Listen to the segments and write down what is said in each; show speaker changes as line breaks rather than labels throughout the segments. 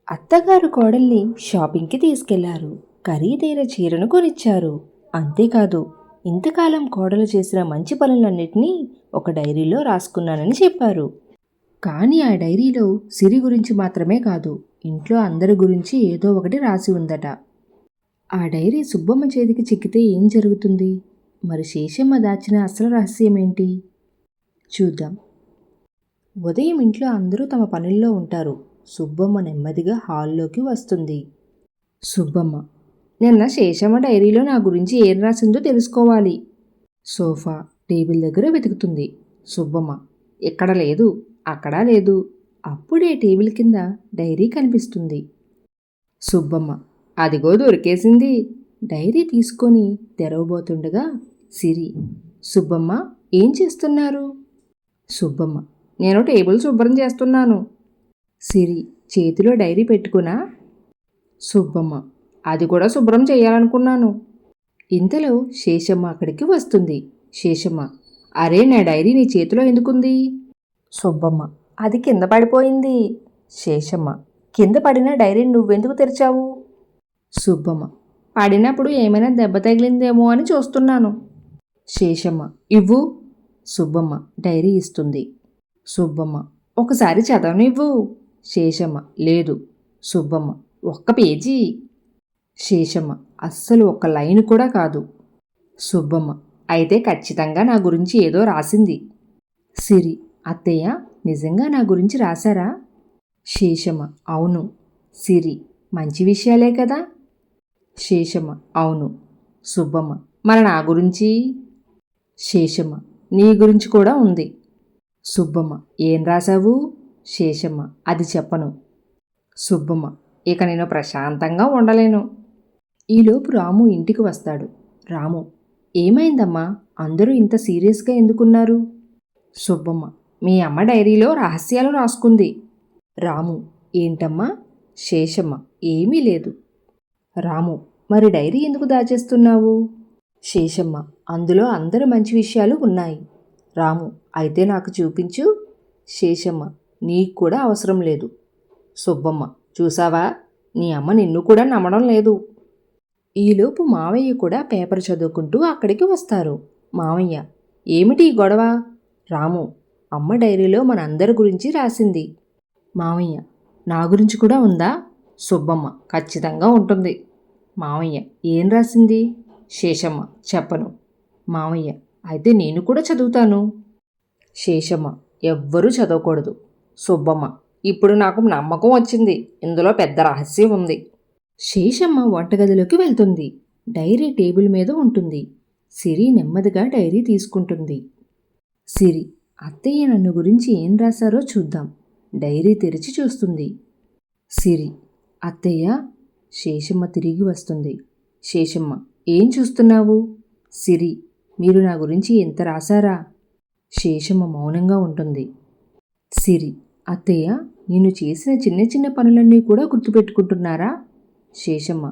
అత్తగారు కోడల్ని షాపింగ్కి తీసుకెళ్లారు. ఖరీదైన చీరను కొనిచ్చారు. అంతేకాదు, ఇంతకాలం కోడలు చేసిన మంచి పనులన్నిటినీ ఒక డైరీలో రాసుకున్నానని చెప్పారు. కానీ ఆ డైరీలో సిరి గురించి మాత్రమే కాదు, ఇంట్లో అందరి గురించి ఏదో ఒకటి రాసి ఉందట. ఆ డైరీ సుబ్బమ్మ చేతికి చిక్కితే ఏం జరుగుతుంది? మరి శేషమ్మ దాచిన అసలు రహస్యమేంటి? చూద్దాం. ఉదయం ఇంట్లో అందరూ తమ పనుల్లో ఉంటారు. సుబ్బమ్మ నెమ్మదిగా హాల్లోకి వస్తుంది. సుబ్బమ్మ: నిన్న శేషమ్మ డైరీలో నా గురించి ఏం రాసిందో తెలుసుకోవాలి. సోఫా, టేబుల్ దగ్గర వెతుకుతుంది. సుబ్బమ్మ: ఇక్కడ లేదు, అక్కడా లేదు. అప్పుడే టేబుల్ కింద డైరీ కనిపిస్తుంది. సుబ్బమ్మ: అదిగో దొరికేసింది. డైరీ తీసుకొని తెరవబోతుండగా సిరి: సుబ్బమ్మ, ఏం చేస్తున్నారు? సుబ్బమ్మ: నేను టేబుల్ శుభ్రం చేస్తున్నాను. సిరి: చేతిలో డైరీ పెట్టుకున్నా? సుబ్బమ్మ: అది కూడా శుభ్రం చేయాలనుకున్నాను. ఇంతలో శేషమ్మ అక్కడికి వస్తుంది. శేషమ్మ: అరే, నా డైరీ నీ చేతిలో ఎందుకుంది? సుబ్బమ్మ: అది కింద పడిపోయింది. శేషమ్మ: కింద పడిన డైరీని నువ్వెందుకు తెరిచావు? సుబ్బమ్మ: పడినప్పుడు ఏమైనా దెబ్బ తగిలిందేమో అని చూస్తున్నాను. శేషమ్మ: ఇవ్వు. సుబ్బమ్మ డైరీ ఇస్తుంది. సుబ్బమ్మ: ఒకసారి చదవనివ్వు. శేషమ్మ: లేదు. సుబ్బమ్మ: ఒక్క పేజీ. శేషమ్మ: అస్సలు ఒక్క లైన్ కూడా కాదు. సుబ్బమ్మ: అయితే ఖచ్చితంగా నా గురించి ఏదో రాసింది. సిరి: అత్తయ్య, నిజంగా నా గురించి రాశారా? శేషమ్మ: అవును. సిరి: మంచి విషయాలే కదా? శేషమ్మ: అవును. సుబ్బమ్మ: మరి నా గురించి? శేషమ్మ: నీ గురించి కూడా ఉంది. సుబ్బమ్మ: ఏం రాశావు? శేషమ్మ: అది చెప్పను. సుబ్బమ్మ: ఇక నేను ప్రశాంతంగా ఉండలేను. ఈలోపు రాము ఇంటికి వస్తాడు. రాము: ఏమైందమ్మా, అందరూ ఇంత సీరియస్గా ఎందుకున్నారు? సుబ్బమ్మ: మీ అమ్మ డైరీలో రహస్యాలు రాసుకుంది. రాము: ఏంటమ్మా? శేషమ్మ: ఏమీ లేదు. రాము: మరి డైరీ ఎందుకు దాచేస్తున్నావు? శేషమ్మ: అందులో అందరి మంచి విషయాలు ఉన్నాయి. రాము: అయితే నాకు చూపించు. శేషమ్మ: నీకు కూడా అవసరం లేదు. సుబ్బమ్మ: చూసావా, నీ అమ్మ నిన్ను కూడా నమ్మడం లేదు. ఈలోపు మావయ్య కూడా పేపర్ చదువుకుంటూ అక్కడికి వస్తారు. మావయ్య: ఏమిటి ఈ గొడవ? రాము: అమ్మ డైరీలో మనందరి గురించి రాసింది. మావయ్య: నా గురించి కూడా ఉందా? సుబ్బమ్మ: ఖచ్చితంగా ఉంటుంది. మావయ్య: ఏం రాసింది? శేషమ్మ: చెప్పను. మావయ్య: అయితే నేను కూడా చదువుతాను. శేషమ్మ: ఎవ్వరూ చదవకూడదు. సుబ్బమ్మ: ఇప్పుడు నాకు నమ్మకం వచ్చింది, ఇందులో పెద్ద రహస్యం ఉంది. శేషమ్మ వంటగదిలోకి వెళ్తుంది. డైరీ టేబుల్ మీద ఉంటుంది. సిరి నెమ్మదిగా డైరీ తీసుకుంటుంది. సిరి: అత్తయ్య నన్ను గురించి ఏం రాశారో చూద్దాం. డైరీ తెరిచి చూస్తుంది. సిరి: అత్తయ్య. శేషమ్మ తిరిగి వస్తుంది. శేషమ్మ: ఏం చూస్తున్నావు? సిరి: మీరు నా గురించి ఎంత రాశారా? శేషమ్మ మౌనంగా ఉంటుంది. సిరి: అత్తయ్య, నేను చేసిన చిన్న చిన్న పనులన్నీ కూడా గుర్తుపెట్టుకుంటున్నారా? శేషమ్మ: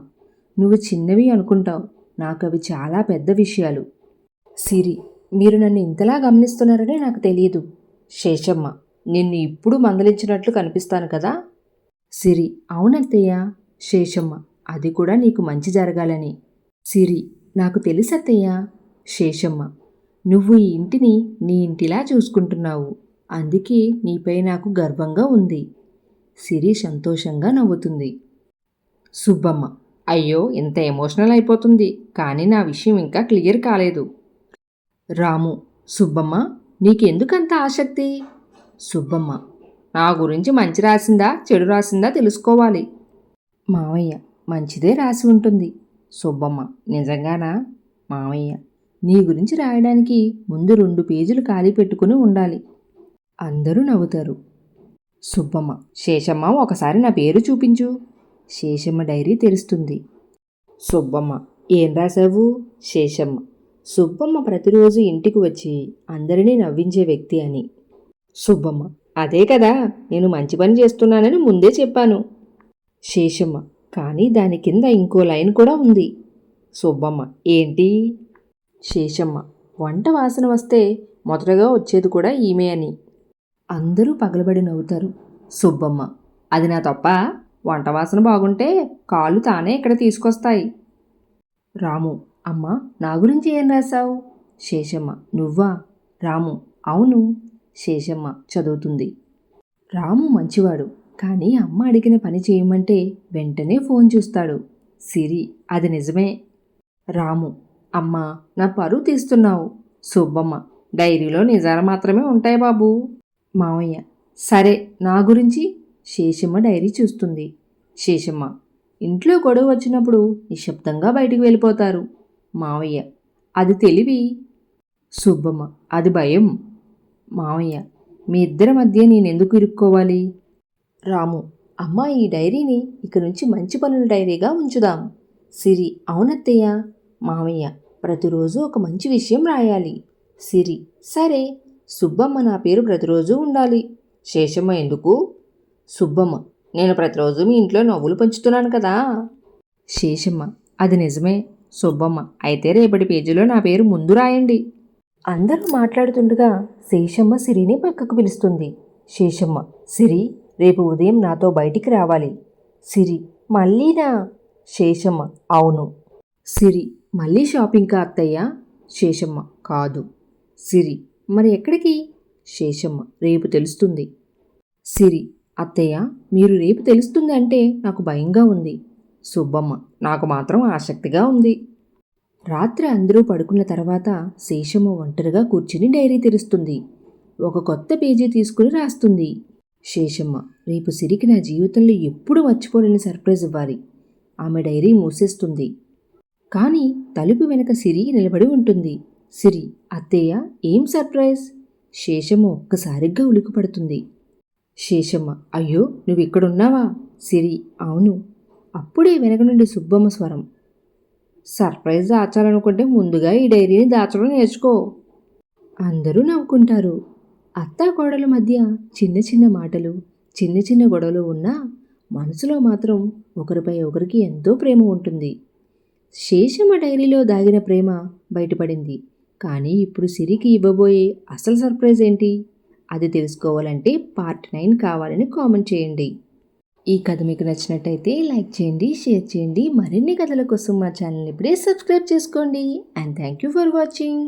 నువ్వు చిన్నవి అనుకుంటావు, నాకవి చాలా పెద్ద విషయాలు. సిరి: మీరు నన్ను ఇంతలా గమనిస్తున్నారని నాకు తెలియదు. శేషమ్మ: నిన్ను ఇప్పుడు మందలించినట్లు కనిపిస్తాను కదా? సిరి: అవునత్తయ్య. శేషమ్మ: అది కూడా నీకు మంచి జరగాలని. సిరి: నాకు తెలుసత్తయ్య. శేషమ్మ: నువ్వు ఈ ఇంటిని నీ ఇంటిలా చూసుకుంటున్నావు, అందుకే నీపై నాకు గర్వంగా ఉంది. సిరి సంతోషంగా నవ్వుతుంది. సుబ్బమ్మ: అయ్యో, ఇంత ఎమోషనల్ అయిపోతుంది, కానీ నా విషయం ఇంకా క్లియర్ కాలేదు. రాము: సుబ్బమ్మ, నీకెందుకంత ఆసక్తి? సుబ్బమ్మ: నా గురించి మంచి రాసిందా చెడు రాసిందా తెలుసుకోవాలి. మావయ్య: మంచిదే రాసి ఉంటుంది. సుబ్బమ్మ: నిజంగానా? మావయ్య: నీ గురించి రాయడానికి ముందు 2 పేజీలు ఖాళీ పెట్టుకుని ఉండాలి. అందరూ నవ్వుతారు. సుబ్బమ్మ: శేషమ్మ, ఒకసారి నా పేరు చూపించు. శేషమ్మ డైరీ తెరుస్తుంది. సుబ్బమ్మ: ఏం రాశావు? శేషమ్మ: సుబ్బమ్మ ప్రతిరోజు ఇంటికి వచ్చి అందరినీ నవ్వించే వ్యక్తి అని. సుబ్బమ్మ: అదే కదా, నేను మంచి పని చేస్తున్నానని ముందే చెప్పాను. శేషమ్మ: కానీ దాని కింద ఇంకో లైన్ కూడా ఉంది. సుబ్బమ్మ: ఏంటి? శేషమ్మ: వంట వాసన వస్తే మొదటగా వచ్చేది కూడా ఈమె అని. అందరూ పగలబడి నవ్వుతారు. సుబ్బమ్మ: అది నా తప్పా? వంట వాసన బాగుంటే కాళ్ళు తానే ఇక్కడ తీసుకొస్తాయి. రాము: అమ్మా, నా గురించి ఏం రాశావు? శేషమ్మ: నువ్వా? రాము: అవును. శేషమ్మ చదువుతుంది. రాము మంచివాడు, కానీ అమ్మ అడిగిన పని చేయమంటే వెంటనే ఫోన్ చూస్తాడు. సిరి: అది నిజమే. రాము: అమ్మా, నా పరువు తీస్తున్నావు. సుబ్బమ్మ: డైరీలో నిజాలు మాత్రమే ఉంటాయి బాబు. మావయ్య: సరే, నా గురించి? శేషమ్మ డైరీ చూస్తుంది. శేషమ్మ: ఇంట్లో గొడవ వచ్చినప్పుడు నిశ్శబ్దంగా బయటికి వెళ్ళిపోతారు. మావయ్య: అది తెలివి. సుబ్బమ్మ: అది భయం. మావయ్య: మీ ఇద్దరి మధ్య నేనెందుకు ఇరుక్కోవాలి? రాము: అమ్మా, ఈ డైరీని ఇక నుంచి మంచి పనుల డైరీగా ఉంచుదాం. సిరి: అవునత్తయ్య. మావయ్య: ప్రతిరోజు ఒక మంచి విషయం రాయాలి. సిరి: సరే. సుబ్బమ్మ: నా పేరు ప్రతిరోజు ఉండాలి. శేషమ్మ: ఎందుకు? సుబ్బమ్మ: నేను ప్రతిరోజు మీ ఇంట్లో నవ్వులు పంచుతున్నాను కదా. శేషమ్మ: అది నిజమే. సుబ్బమ్మ: అయితే రేపటి పేజీలో నా పేరు ముందు రాయండి. అందరూ మాట్లాడుతుండగా శేషమ్మ సిరిని పక్కకు పిలుస్తుంది. శేషమ్మ: సిరి, రేపు ఉదయం నాతో బయటికి రావాలి. సిరి: మళ్ళీనా? శేషమ్మ: అవును. సిరి: మళ్ళీ షాపింగ్కా అత్తయ్య? శేషమ్మ: కాదు. సిరి: మరి ఎక్కడికి? శేషమ్మ: రేపు తెలుస్తుంది. సిరి: అత్తయ్య, మీరు రేపు తెలుస్తుంది అంటే నాకు భయంగా ఉంది. సుబ్బమ్మ: నాకు మాత్రం ఆసక్తిగా ఉంది. రాత్రి అందరూ పడుకున్న తర్వాత శేషమ్మ ఒంటరిగా కూర్చుని డైరీ తెరుస్తుంది. ఒక కొత్త పేజీ తీసుకుని రాస్తుంది. శేషమ్మ: రేపు సిరికి నా జీవితంలో ఎప్పుడూ మర్చిపోలేని సర్ప్రైజ్ ఇవ్వాలి. ఆమె డైరీ మూసేస్తుంది. కానీ తలుపు వెనక సిరి నిలబడి ఉంటుంది. సిరి: అత్తయ్య, ఏం సర్ప్రైజ్? శేషమ్మ ఒక్కసారిగా ఉలికిపడుతుంది. శేషమ్మ: అయ్యో, నువ్విక్కడున్నావా? సిరి: అవును. అప్పుడే వెనక నుండి సుబ్బమ్మ స్వరం: సర్ప్రైజ్ దాచాలనుకుంటే ముందుగా ఈ డైరీని దాచడం నేర్చుకో. అందరూ నవ్వుకుంటారు. అత్తాకోడల మధ్య చిన్న చిన్న మాటలు, చిన్న చిన్న గొడవలు ఉన్నా మనసులో మాత్రం ఒకరిపై ఒకరికి ఎంతో ప్రేమ ఉంటుంది. శేషమ్మ డైరీలో దాగిన ప్రేమ బయటపడింది. కానీ ఇప్పుడు సిరికి ఇవ్వబోయే అసలు సర్ప్రైజ్ ఏంటి? అది తెలుసుకోవాలంటే పార్ట్ 9 కావాలని కామెంట్ చేయండి. ఈ కథ మీకు నచ్చినట్టయితే లైక్ చేయండి, షేర్ చేయండి. మరిన్ని కథల కోసం మా ఛానల్ ఇప్పుడే సబ్స్క్రైబ్ చేసుకోండి. And thank you for watching.